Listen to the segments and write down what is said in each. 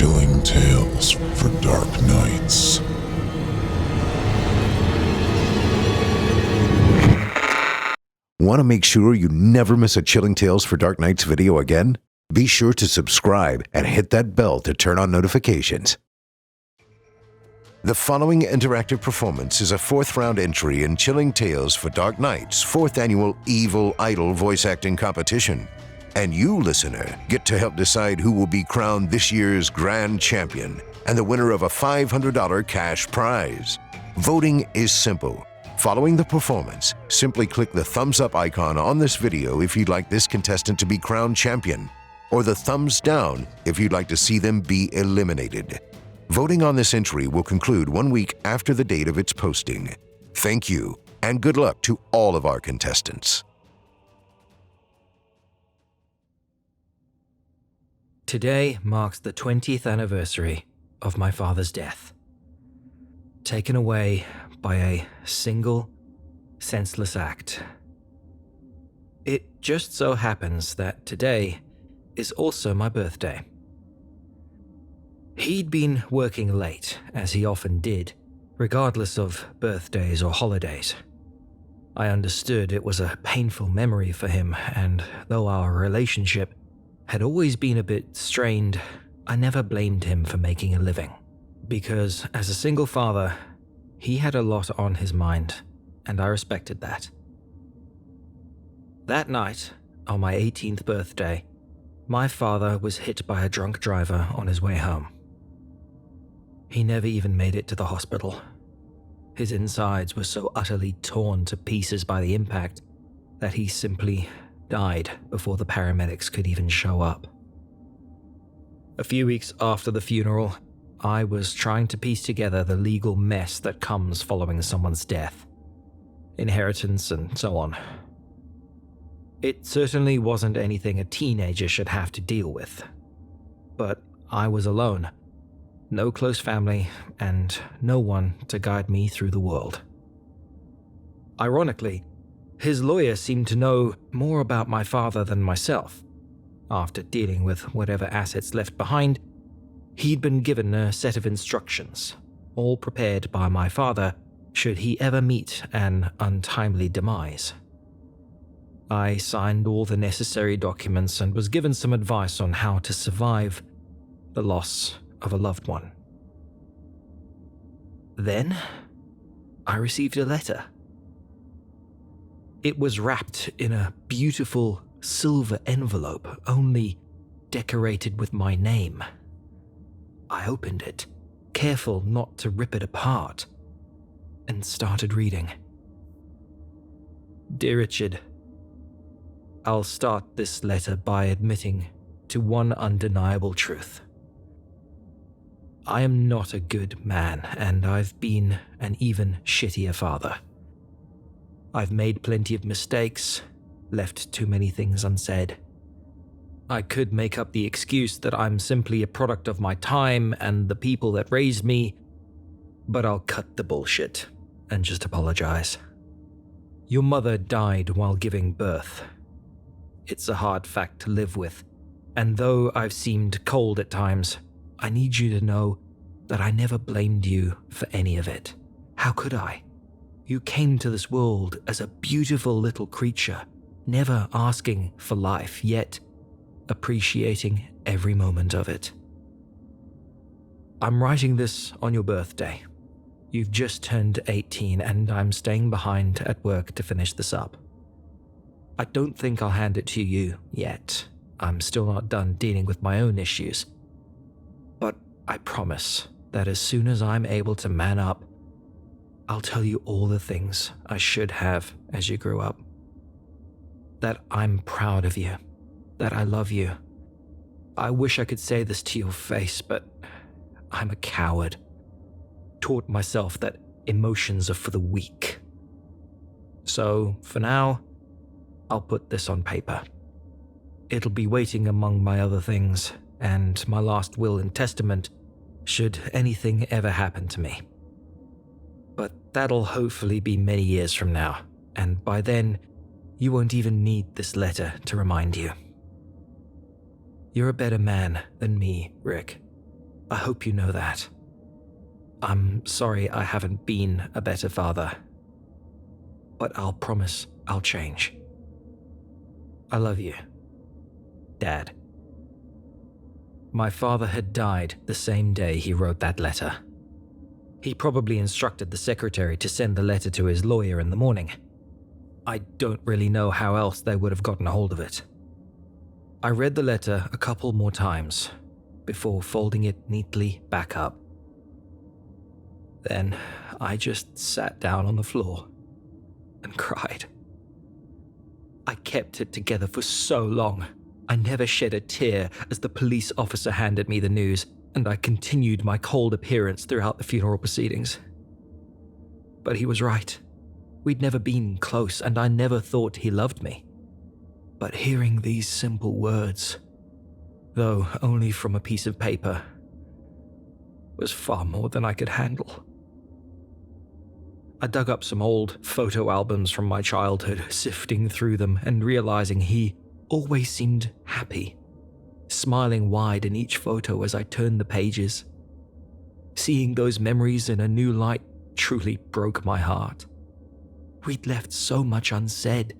Chilling tales for dark nights. Want to make sure you never miss a Chilling Tales for Dark Nights video again? Be sure to subscribe and hit that bell to turn on notifications. The following interactive performance is a 4th round entry in Chilling Tales for Dark Nights' 4th annual Evil Idol voice acting competition. And you, listener, get to help decide who will be crowned this year's grand champion and the winner of a $500 cash prize. Voting is simple. Following the performance, simply click the thumbs up icon on this video if you'd like this contestant to be crowned champion, or the thumbs down if you'd like to see them be eliminated. Voting on this entry will conclude 1 week after the date of its posting. Thank you, and good luck to all of our contestants. Today marks the 20th anniversary of my father's death. Taken away by a single, senseless act. It just so happens that today is also my birthday. He'd been working late, as he often did, regardless of birthdays or holidays. I understood it was a painful memory for him, and though our relationship had always been a bit strained, I never blamed him for making a living. Because as a single father, he had a lot on his mind, and I respected that. That night, on my 18th birthday, my father was hit by a drunk driver on his way home. He never even made it to the hospital. His insides were so utterly torn to pieces by the impact that he simply died before the paramedics could even show up. A few weeks after the funeral, I was trying to piece together the legal mess that comes following someone's death. Inheritance and so on. It certainly wasn't anything a teenager should have to deal with. But I was alone. No close family, and no one to guide me through the world. Ironically, his lawyer seemed to know more about my father than myself. After dealing with whatever assets left behind, he'd been given a set of instructions, all prepared by my father should he ever meet an untimely demise. I signed all the necessary documents and was given some advice on how to survive the loss of a loved one. Then, I received a letter. It was wrapped in a beautiful silver envelope, only decorated with my name. I opened it, careful not to rip it apart, and started reading. Dear Richard, I'll start this letter by admitting to one undeniable truth. I am not a good man, and I've been an even shittier father. I've made plenty of mistakes, left too many things unsaid. I could make up the excuse that I'm simply a product of my time and the people that raised me, but I'll cut the bullshit and just apologize. Your mother died while giving birth. It's a hard fact to live with, and though I've seemed cold at times, I need you to know that I never blamed you for any of it. How could I? You came to this world as a beautiful little creature, never asking for life, yet appreciating every moment of it. I'm writing this on your birthday. You've just turned 18 and I'm staying behind at work to finish this up. I don't think I'll hand it to you yet. I'm still not done dealing with my own issues. But I promise that as soon as I'm able to man up, I'll tell you all the things I should have as you grew up. That I'm proud of you. That I love you. I wish I could say this to your face, but I'm a coward. Taught myself that emotions are for the weak. So, for now, I'll put this on paper. It'll be waiting among my other things, and my last will and testament, should anything ever happen to me. But that'll hopefully be many years from now, and by then, you won't even need this letter to remind you. You're a better man than me, Rick, I hope you know that. I'm sorry I haven't been a better father, but I'll promise I'll change. I love you, Dad. My father had died the same day he wrote that letter. He probably instructed the secretary to send the letter to his lawyer in the morning. I don't really know how else they would have gotten a hold of it. I read the letter a couple more times before folding it neatly back up. Then I just sat down on the floor and cried. I kept it together for so long. I never shed a tear as the police officer handed me the news, and I continued my cold appearance throughout the funeral proceedings. But he was right. We'd never been close, and I never thought he loved me. But hearing these simple words, though only from a piece of paper, was far more than I could handle. I dug up some old photo albums from my childhood, sifting through them and realizing he always seemed happy, smiling wide in each photo as I turned the pages. Seeing those memories in a new light truly broke my heart. We'd left so much unsaid,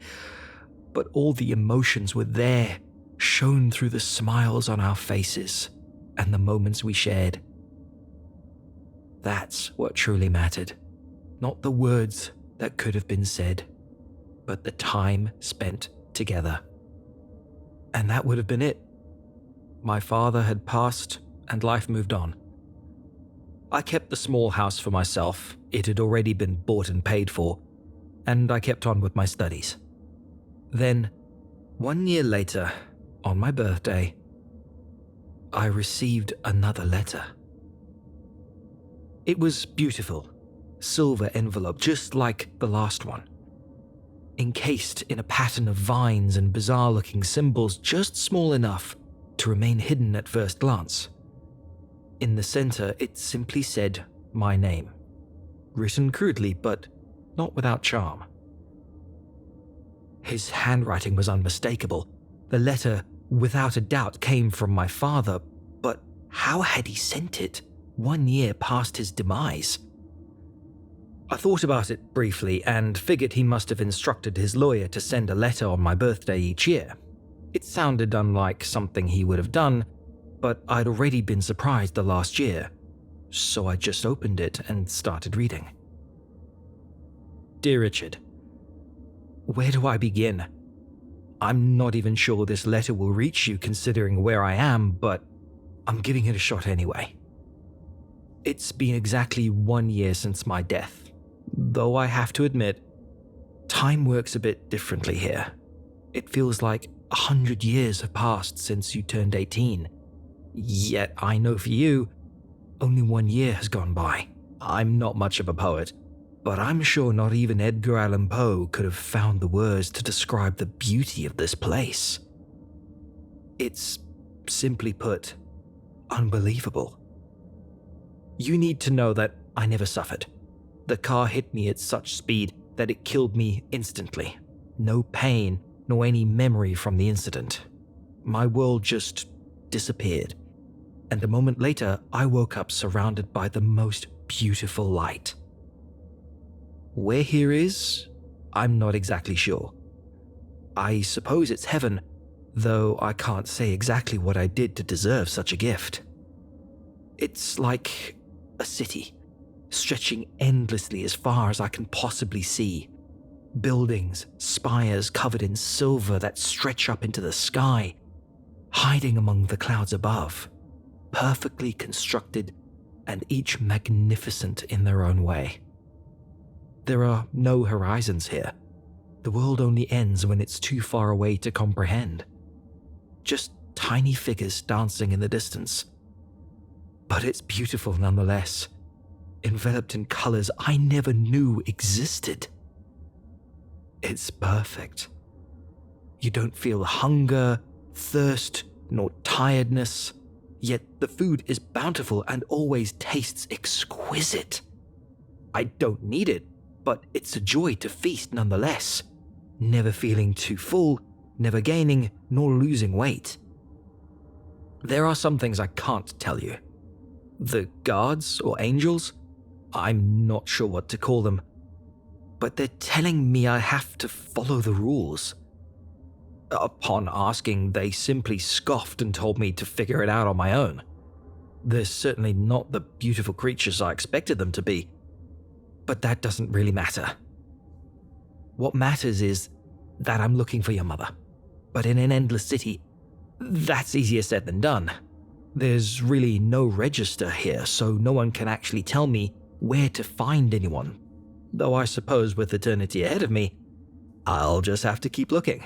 but all the emotions were there, shown through the smiles on our faces and the moments we shared. That's what truly mattered. Not the words that could have been said, but the time spent together. And that would have been it. My father had passed and life moved on. I kept the small house for myself. It had already been bought and paid for, and I kept on with my studies. Then, 1 year later, on my birthday, I received another letter. It was beautiful. Silver envelope, just like the last one. Encased in a pattern of vines and bizarre-looking symbols just small enough to remain hidden at first glance. In the center, it simply said my name, written crudely but not without charm. His handwriting was unmistakable. The letter, without a doubt, came from my father, but how had he sent it 1 year past his demise? I thought about it briefly and figured he must have instructed his lawyer to send a letter on my birthday each year. It sounded unlike something he would have done, but I'd already been surprised the last year, so I just opened it and started reading. Dear Richard, where do I begin? I'm not even sure this letter will reach you considering where I am, but I'm giving it a shot anyway. It's been exactly 1 year since my death. Though I have to admit, time works a bit differently here. It feels like 100 years have passed since you turned 18. Yet I know for you, only 1 year has gone by. I'm not much of a poet, but I'm sure not even Edgar Allan Poe could have found the words to describe the beauty of this place. It's, simply put, unbelievable. You need to know that I never suffered. The car hit me at such speed that it killed me instantly. No pain, nor any memory from the incident. My world just disappeared. And a moment later, I woke up surrounded by the most beautiful light. Where here is, I'm not exactly sure. I suppose it's heaven, though I can't say exactly what I did to deserve such a gift. It's like a city, stretching endlessly as far as I can possibly see. Buildings, spires covered in silver that stretch up into the sky, hiding among the clouds above, perfectly constructed and each magnificent in their own way. There are no horizons here. The world only ends when it's too far away to comprehend. Just tiny figures dancing in the distance. But it's beautiful nonetheless, enveloped in colors I never knew existed. It's perfect. You don't feel hunger, thirst, nor tiredness, yet the food is bountiful and always tastes exquisite. I don't need it, but it's a joy to feast nonetheless, never feeling too full, never gaining nor losing weight. There are some things I can't tell you. the guards or angels. I'm not sure what to call them. But they're telling me I have to follow the rules. Upon asking, they simply scoffed and told me to figure it out on my own. They're certainly not the beautiful creatures I expected them to be. But that doesn't really matter. What matters is that I'm looking for your mother. But in an endless city, that's easier said than done. There's really no register here, so no one can actually tell me where to find anyone. Though I suppose with eternity ahead of me, I'll just have to keep looking.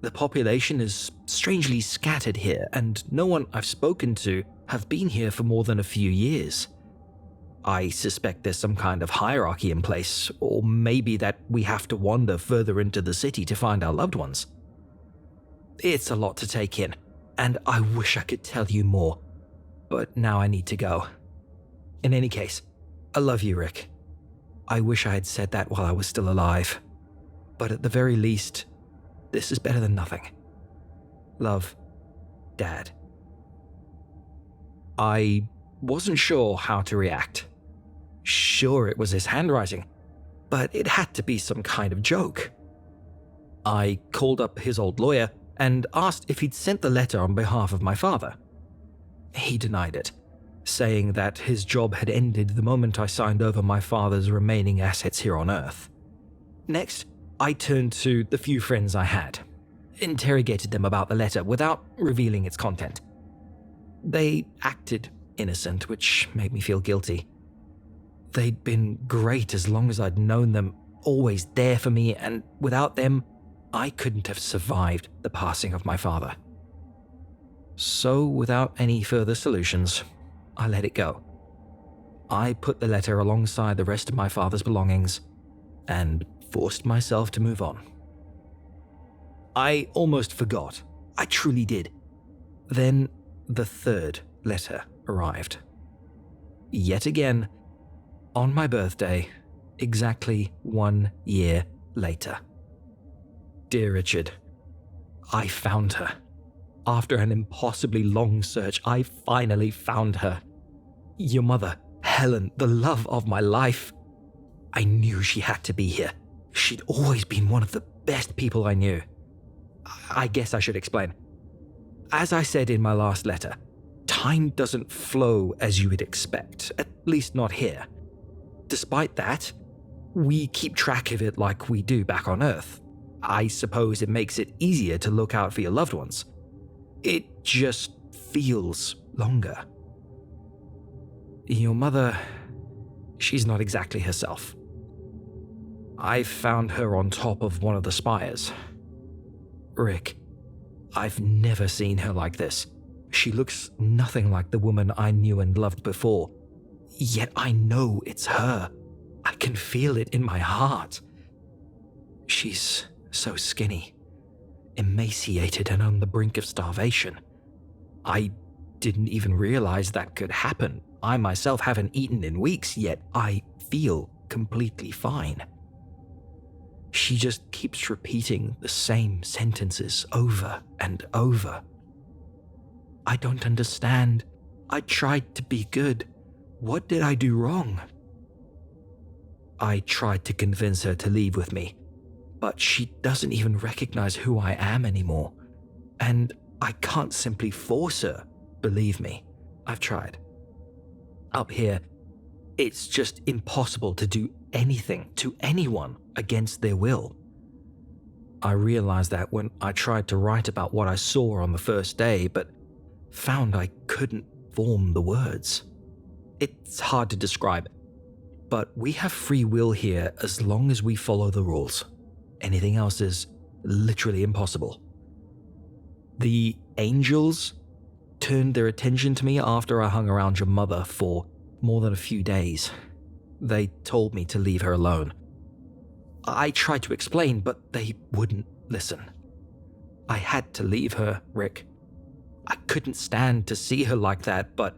The population is strangely scattered here, and no one I've spoken to have been here for more than a few years. I suspect there's some kind of hierarchy in place, or maybe that we have to wander further into the city to find our loved ones. It's a lot to take in, and I wish I could tell you more, but now I need to go. In any case, I love you, Rick. I wish I had said that while I was still alive, but at the very least, this is better than nothing. Love, Dad. I wasn't sure how to react. Sure, it was his handwriting, but it had to be some kind of joke. I called up his old lawyer and asked if he'd sent the letter on behalf of my father. He denied it, saying that his job had ended the moment I signed over my father's remaining assets here on Earth. Next, I turned to the few friends I had, interrogated them about the letter without revealing its content. They acted innocent, which made me feel guilty. They'd been great as long as I'd known them, always there for me, and without them, I couldn't have survived the passing of my father. So, without any further solutions, I let it go. I put the letter alongside the rest of my father's belongings and forced myself to move on. I almost forgot. I truly did. Then the third letter arrived. Yet again, on my birthday, exactly 1 year later. Dear Richard, I found her. After an impossibly long search, I finally found her. Your mother, Helen, the love of my life. I knew she had to be here. She'd always been one of the best people I knew. I guess I should explain. As I said in my last letter, time doesn't flow as you would expect, at least not here. Despite that, we keep track of it like we do back on Earth. I suppose it makes it easier to look out for your loved ones. It just feels longer. Your mother, she's not exactly herself. I found her on top of one of the spires. Rick, I've never seen her like this. She looks nothing like the woman I knew and loved before. Yet I know it's her. I can feel it in my heart. She's so skinny, emaciated and on the brink of starvation. I didn't even realize that could happen. I myself haven't eaten in weeks, yet I feel completely fine. She just keeps repeating the same sentences over and over. I don't understand. I tried to be good. What did I do wrong? I tried to convince her to leave with me, but she doesn't even recognize who I am anymore. And I can't simply force her, believe me. I've tried. Up here, it's just impossible to do anything to anyone against their will. I realized that when I tried to write about what I saw on the first day, but found I couldn't form the words. It's hard to describe, but we have free will here as long as we follow the rules. Anything else is literally impossible. The angels turned their attention to me after I hung around your mother for more than a few days. They told me to leave her alone. I tried to explain, but they wouldn't listen. I had to leave her, Rick. I couldn't stand to see her like that, but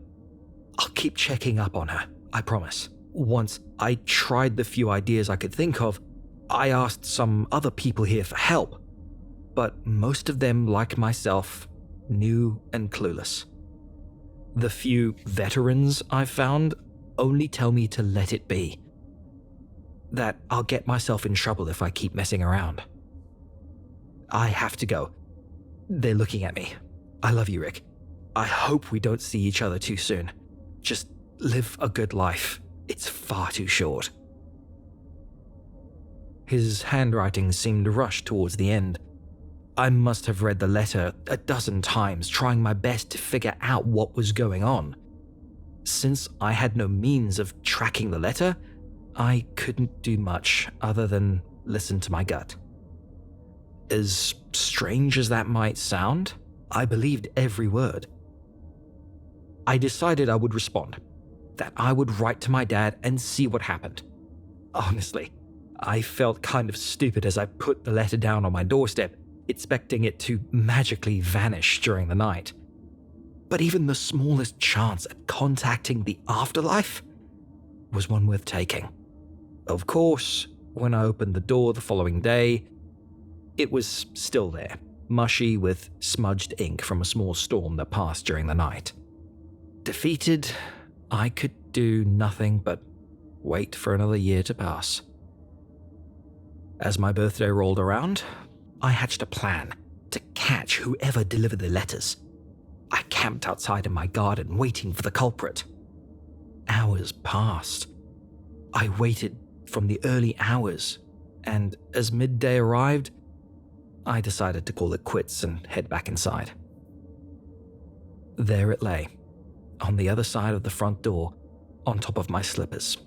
I'll keep checking up on her, I promise. Once I tried the few ideas I could think of, I asked some other people here for help, but most of them, like myself, new and clueless. The few veterans I've found only tell me to let it be. That I'll get myself in trouble if I keep messing around. I have to go. They're looking at me. I love you, Rick. I hope we don't see each other too soon. Just live a good life. It's far too short. His handwriting seemed rushed towards the end. I must have read the letter a dozen times, trying my best to figure out what was going on. Since I had no means of tracking the letter, I couldn't do much other than listen to my gut. As strange as that might sound, I believed every word. I decided I would respond, that I would write to my dad and see what happened. Honestly, I felt kind of stupid as I put the letter down on my doorstep, expecting it to magically vanish during the night. But even the smallest chance at contacting the afterlife was one worth taking. Of course, when I opened the door the following day, it was still there, mushy with smudged ink from a small storm that passed during the night. Defeated, I could do nothing but wait for another year to pass. As my birthday rolled around, I hatched a plan to catch whoever delivered the letters. I camped outside in my garden waiting for the culprit. Hours passed. I waited from the early hours, and as midday arrived, I decided to call it quits and head back inside. There it lay, on the other side of the front door, on top of my slippers.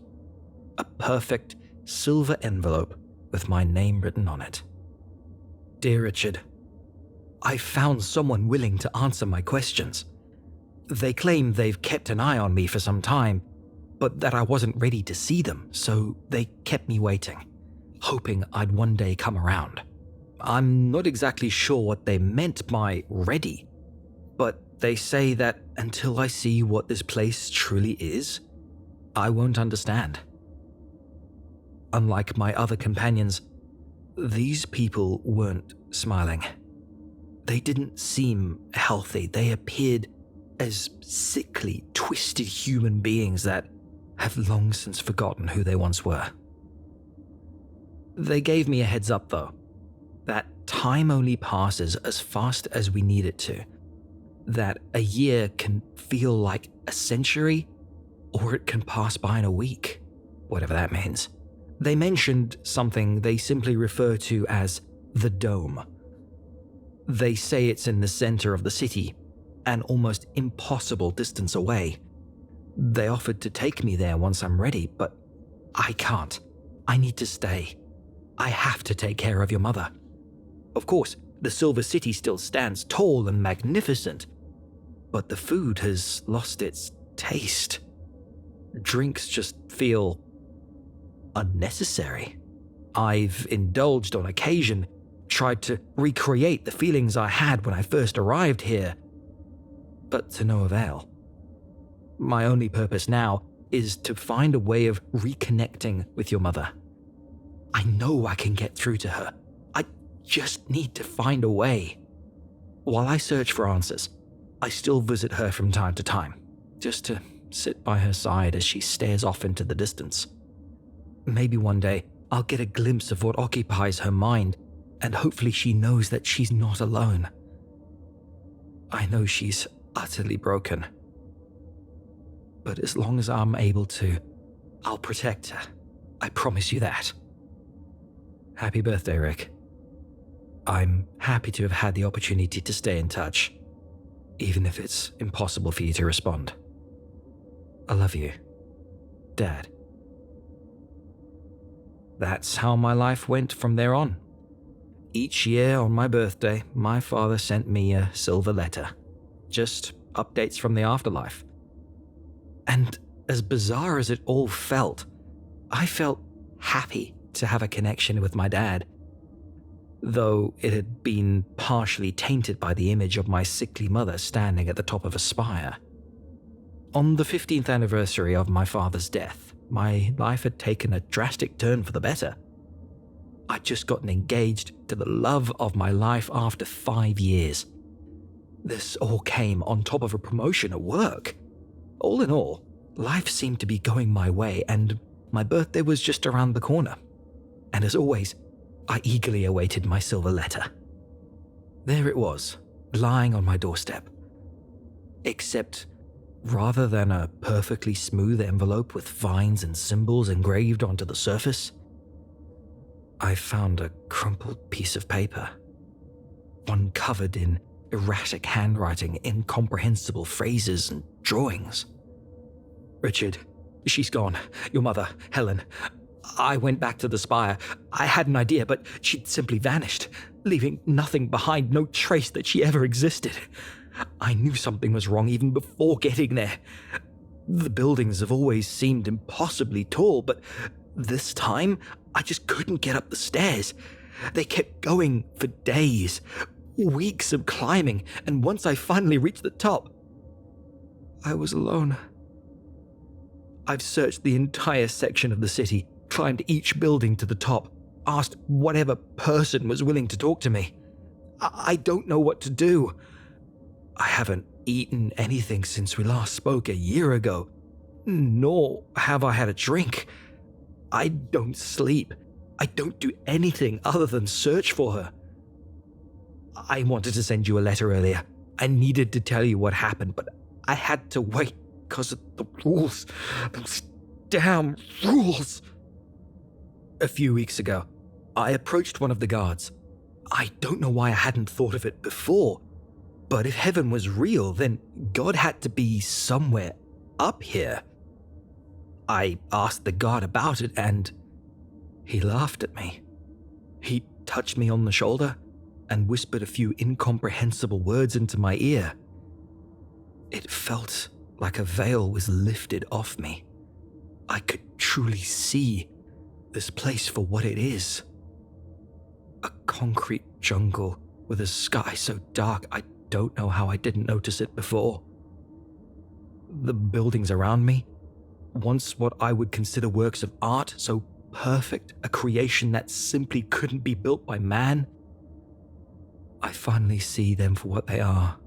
A perfect silver envelope with my name written on it. Dear Richard, I found someone willing to answer my questions. They claim they've kept an eye on me for some time, but that I wasn't ready to see them, so they kept me waiting, hoping I'd one day come around. I'm not exactly sure what they meant by ready, but they say that until I see what this place truly is, I won't understand. Unlike my other companions, these people weren't smiling. They didn't seem healthy. They appeared as sickly, twisted human beings that have long since forgotten who they once were. They gave me a heads up, though, that time only passes as fast as we need it to, that a year can feel like a century, or it can pass by in a week, whatever that means. They mentioned something they simply refer to as the Dome. They say it's in the center of the city, an almost impossible distance away. They offered to take me there once I'm ready, but I can't. I need to stay. I have to take care of your mother. Of course, the Silver City still stands tall and magnificent, but the food has lost its taste. Drinks just feel unnecessary. I've indulged on occasion, tried to recreate the feelings I had when I first arrived here, but to no avail. My only purpose now is to find a way of reconnecting with your mother. I know I can get through to her. I just need to find a way. While I search for answers, I still visit her from time to time, just to sit by her side as she stares off into the distance. Maybe one day I'll get a glimpse of what occupies her mind, and hopefully she knows that she's not alone. I know she's utterly broken, but as long as I'm able to, I'll protect her. I promise you that. Happy birthday, Rick. I'm happy to have had the opportunity to stay in touch, even if it's impossible for you to respond. I love you, Dad. That's how my life went from there on. Each year on my birthday, my father sent me a silver letter. Just updates from the afterlife. And as bizarre as it all felt, I felt happy to have a connection with my dad, though it had been partially tainted by the image of my sickly mother standing at the top of a spire. On the 15th anniversary of my father's death, my life had taken a drastic turn for the better. I'd just gotten engaged to the love of my life after 5 years. This all came on top of a promotion at work. All in all, life seemed to be going my way, and my birthday was just around the corner. And as always, I eagerly awaited my silver letter. There it was, lying on my doorstep. Except, rather than a perfectly smooth envelope with vines and symbols engraved onto the surface, I found a crumpled piece of paper. One covered in erratic handwriting, incomprehensible phrases and drawings. "Richard, she's gone. Your mother, Helen. I went back to the spire. I had an idea, but she'd simply vanished, leaving nothing behind, no trace that she ever existed. I knew something was wrong even before getting there. The buildings have always seemed impossibly tall, but this time I just couldn't get up the stairs. They kept going for days, weeks of climbing, and once I finally reached the top, I was alone. I've searched the entire section of the city, climbed each building to the top, asked whatever person was willing to talk to me. I don't know what to do. I haven't eaten anything since we last spoke a year ago, nor have I had a drink. I don't sleep. I don't do anything other than search for her. I wanted to send you a letter earlier. I needed to tell you what happened, but I had to wait because of the rules. Those damn rules. A few weeks ago, I approached one of the guards. I don't know why I hadn't thought of it before, but if heaven was real, then God had to be somewhere up here. I asked the guard about it, and he laughed at me. He touched me on the shoulder and whispered a few incomprehensible words into my ear. It felt like a veil was lifted off me. I could truly see this place for what it is. A concrete jungle with a sky so dark I don't know how I didn't notice it before. The buildings around me, once what I would consider works of art, so perfect, a creation that simply couldn't be built by man, I finally see them for what they are.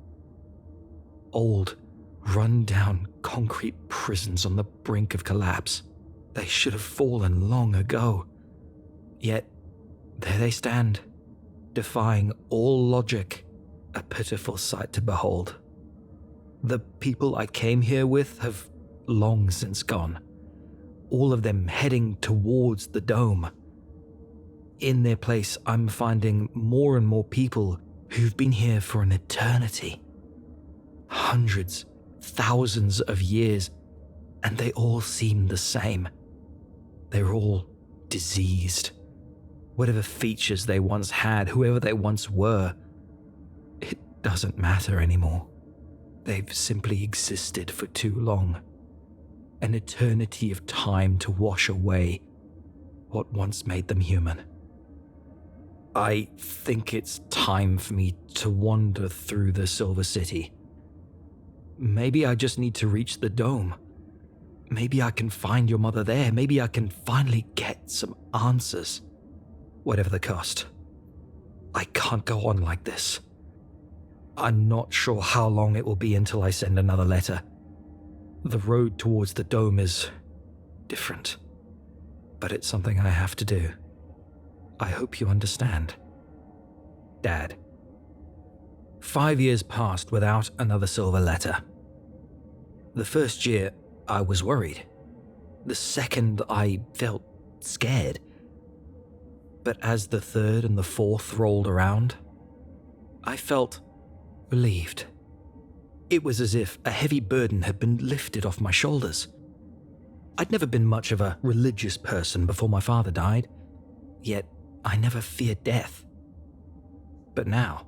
Old, run-down concrete prisons on the brink of collapse. They should have fallen long ago. Yet, there they stand, defying all logic, a pitiful sight to behold. The people I came here with have long since gone, all of them heading towards the dome. In their place, I'm finding more and more people who've been here for an eternity. Hundreds, thousands of years, and they all seem the same. They're all diseased. Whatever features they once had, whoever they once were, it doesn't matter anymore. They've simply existed for too long. An eternity of time to wash away what once made them human. I think it's time for me to wander through the Silver City. Maybe I just need to reach the dome. Maybe I can find your mother there. Maybe I can finally get some answers. Whatever the cost. I can't go on like this. I'm not sure how long it will be until I send another letter. The road towards the dome is different, but it's something I have to do. I hope you understand. Dad. 5 years passed without another silver letter. The first year, I was worried. The second, I felt scared. But as the third and the fourth rolled around, I felt relieved. It was as if a heavy burden had been lifted off my shoulders. I'd never been much of a religious person before my father died, yet I never feared death. But now,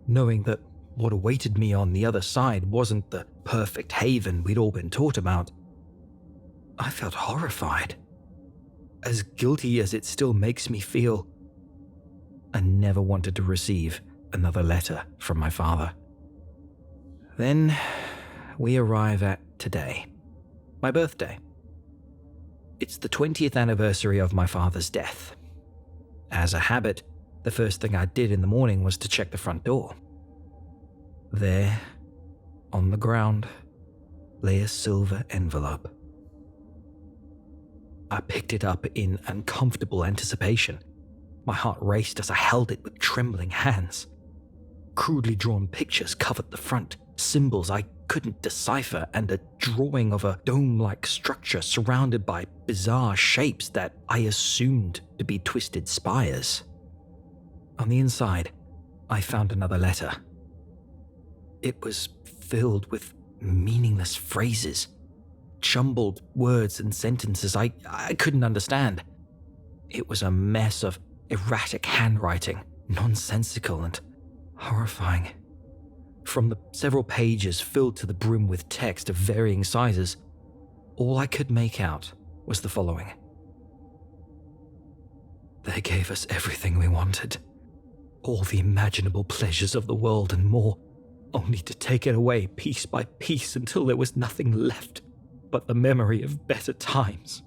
knowing that what awaited me on the other side wasn't the perfect haven we'd all been taught about, I felt horrified. As guilty as it still makes me feel, I never wanted to receive another letter from my father. Then we arrive at today, my birthday. It's the 20th anniversary of my father's death. As a habit, the first thing I did in the morning was to check the front door. There, on the ground, lay a silver envelope. I picked it up in uncomfortable anticipation. My heart raced as I held it with trembling hands. Crudely drawn pictures covered the front, symbols I couldn't decipher, and a drawing of a dome-like structure surrounded by bizarre shapes that I assumed to be twisted spires. On the inside, I found another letter. It was filled with meaningless phrases, jumbled words and sentences I couldn't understand. It was a mess of erratic handwriting, nonsensical and horrifying. From the several pages filled to the brim with text of varying sizes, all I could make out was the following. They gave us everything we wanted, all the imaginable pleasures of the world and more, only to take it away piece by piece until there was nothing left but the memory of better times.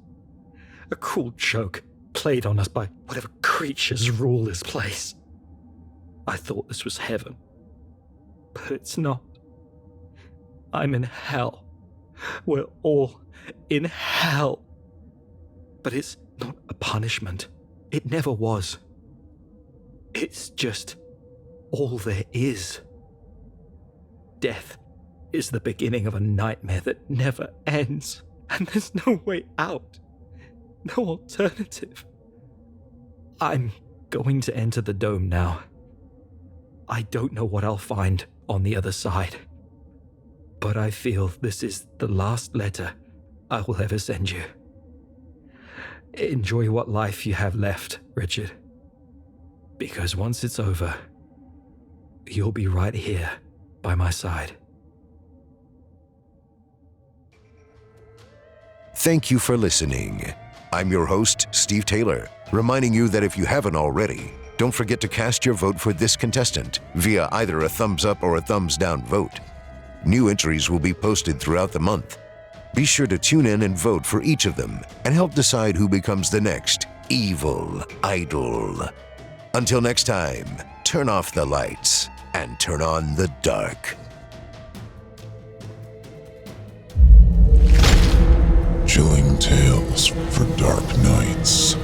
A cruel joke played on us by whatever creatures rule this place. I thought this was heaven, but it's not. I'm in hell. We're all in hell. But it's not a punishment. It never was. It's just all there is. Death is the beginning of a nightmare that never ends, and there's no way out. No alternative. I'm going to enter the dome now. I don't know what I'll find on the other side, but I feel this is the last letter I will ever send you. Enjoy what life you have left, Richard, because once it's over, you'll be right here by my side. Thank you for listening. I'm your host, Steve Taylor, reminding you that if you haven't already, don't forget to cast your vote for this contestant via either a thumbs up or a thumbs down vote. New entries will be posted throughout the month. Be sure to tune in and vote for each of them and help decide who becomes the next evil idol. Until next time, turn off the lights and turn on the dark. Chilling tales for dark nights.